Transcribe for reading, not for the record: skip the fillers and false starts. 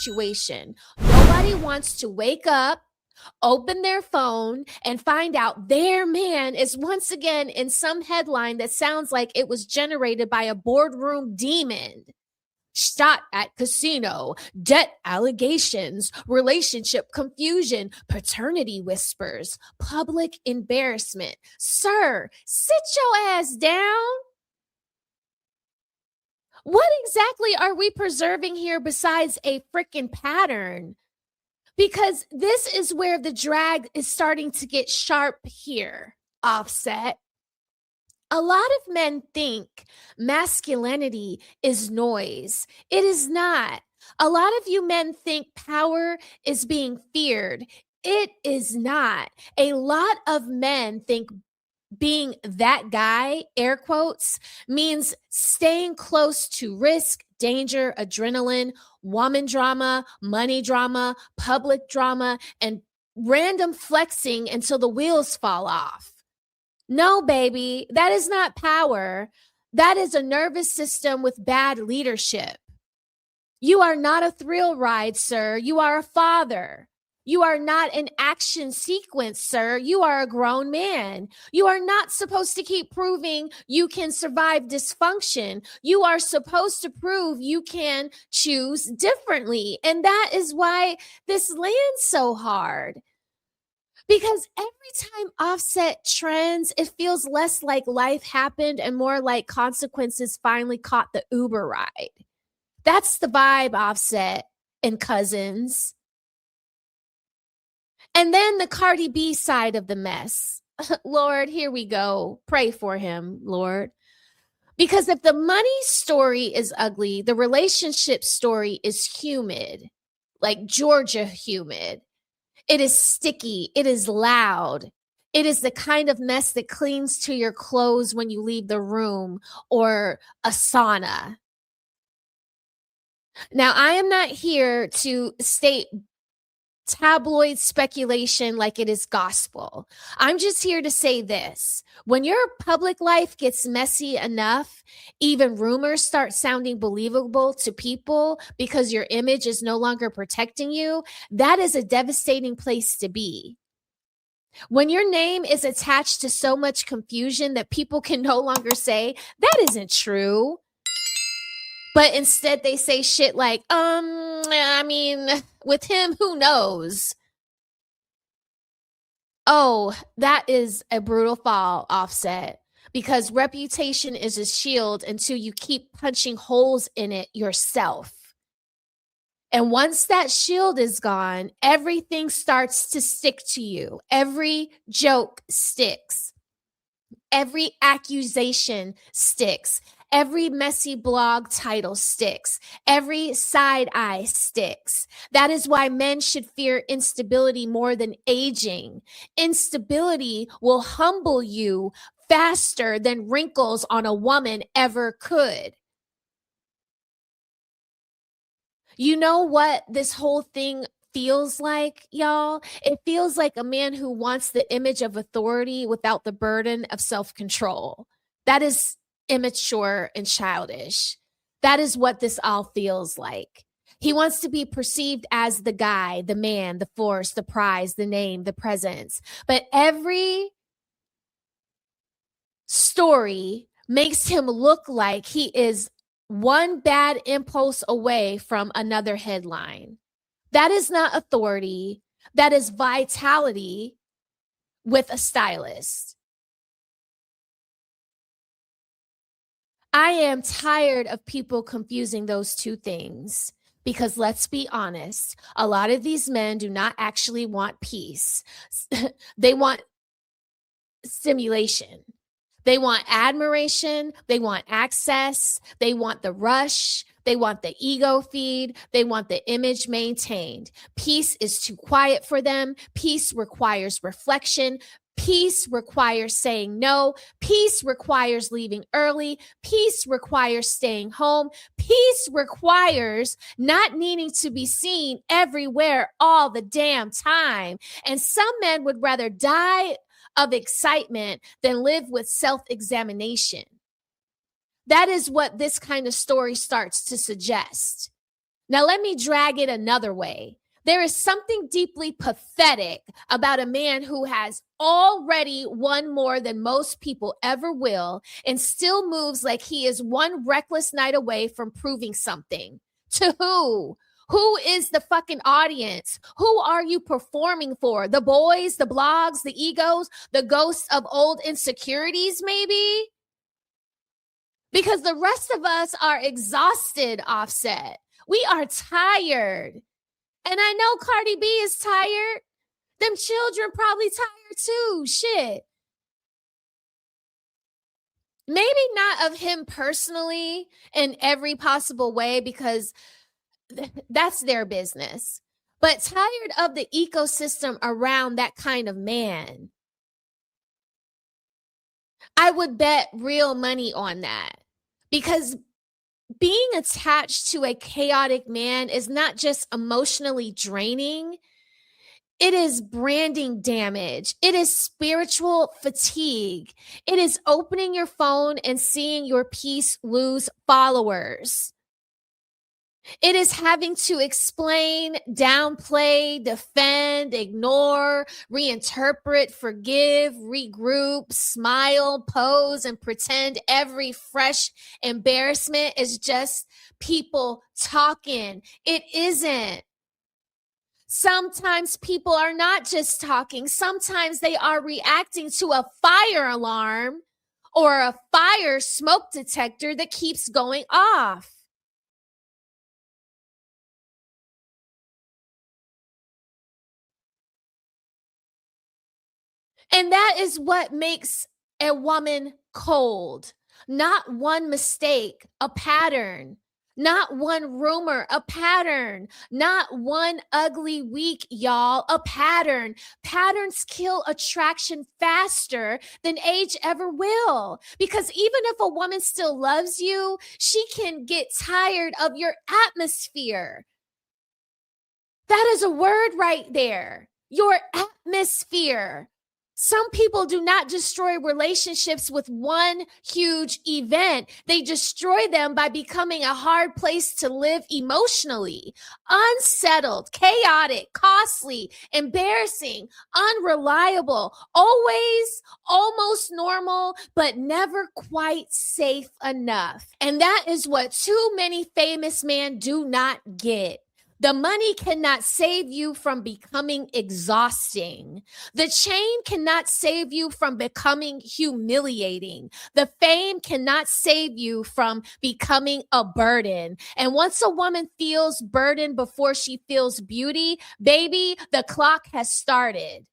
situation. Nobody wants to wake up, open their phone, and find out their man is once again in some headline that sounds like it was generated by a boardroom demon. Shot at casino, debt allegations, relationship confusion, paternity whispers, public embarrassment. Sir, sit your ass down. What exactly are we preserving here besides a freaking pattern? Because this is where the drag is starting to get sharp here, Offset. A lot of men think masculinity is noise. It is not. A lot of you men think power is being feared. It is not. A lot of men think being that guy, air quotes, means staying close to risk, danger, adrenaline, woman drama, money drama, public drama, and random flexing until the wheels fall off. No, baby, that is not power. That is a nervous system with bad leadership. You are not a thrill ride, sir. You are a father. You are not an action sequence, sir. You are a grown man. You are not supposed to keep proving you can survive dysfunction. You are supposed to prove you can choose differently. And that is why this lands so hard. Because every time Offset trends, it feels less like life happened and more like consequences finally caught the Uber ride. That's the vibe, Offset and Cousins. And then the Cardi B side of the mess. Lord, here we go. Pray for him, Lord. Because if the money story is ugly, the relationship story is humid, like Georgia humid. It is sticky. It is loud. It is the kind of mess that clings to your clothes when you leave the room or a sauna. Now, I am not here to state tabloid speculation like it is gospel. I'm just here to say this. When your public life gets messy enough, even rumors start sounding believable to people because your image is no longer protecting you. That is a devastating place to be. When your name is attached to so much confusion that people can no longer say, that isn't true. But instead they say shit like, I mean, with him, who knows? Oh, that is a brutal fall, Offset, because reputation is a shield until you keep punching holes in it yourself. And once that shield is gone, everything starts to stick to you. Every joke sticks. Every accusation sticks. Every messy blog title sticks. Every side eye sticks. That is why men should fear instability more than aging. Instability will humble you faster than wrinkles on a woman ever could. You know what this whole thing feels like, y'all? It feels like a man who wants the image of authority without the burden of self-control. That is immature and childish. That is what this all feels like. He wants to be perceived as the guy, the man, the force, the prize, the name, the presence. But every story makes him look like he is one bad impulse away from another headline. That is not authority. That is vitality with a stylist. I am tired of people confusing those two things because let's be honest, a lot of these men do not actually want peace. They want stimulation. They want admiration. They want access. They want the rush. They want the ego feed. They want the image maintained. Peace is too quiet for them. Peace requires reflection. Peace requires saying no. Peace requires leaving early. Peace requires staying home. Peace requires not needing to be seen everywhere all the damn time. And some men would rather die of excitement than live with self-examination. That is what this kind of story starts to suggest. Now, let me drag it another way. There is something deeply pathetic about a man who has already won more than most people ever will and still moves like he is one reckless night away from proving something. To who? Who is the fucking audience? Who are you performing for? The boys, the blogs, the egos, the ghosts of old insecurities, maybe? Because the rest of us are exhausted, Offset. We are tired. And I know Cardi B is tired. Them children probably tired too. Shit. Maybe not of him personally in every possible way, because that's their business. But tired of the ecosystem around that kind of man. I would bet real money on that, because being attached to a chaotic man is not just emotionally draining, it is branding damage. It is spiritual fatigue. It is opening your phone and seeing your piece lose followers. It is having to explain, downplay, defend, ignore, reinterpret, forgive, regroup, smile, pose, and pretend every fresh embarrassment is just people talking. It isn't. Sometimes people are not just talking. Sometimes they are reacting to a fire alarm or a fire smoke detector that keeps going off. And that is what makes a woman cold. Not one mistake, a pattern. Not one rumor, a pattern. Not one ugly week, y'all, a pattern. Patterns kill attraction faster than age ever will. Because even if a woman still loves you, she can get tired of your atmosphere. That is a word right there. Your atmosphere. Some people do not destroy relationships with one huge event. They destroy them by becoming a hard place to live emotionally. Unsettled, chaotic, costly, embarrassing, unreliable, always almost normal, but never quite safe enough. And that is what too many famous men do not get. The money cannot save you from becoming exhausting. The chain cannot save you from becoming humiliating. The fame cannot save you from becoming a burden. And once a woman feels burden before she feels beauty, baby, the clock has started.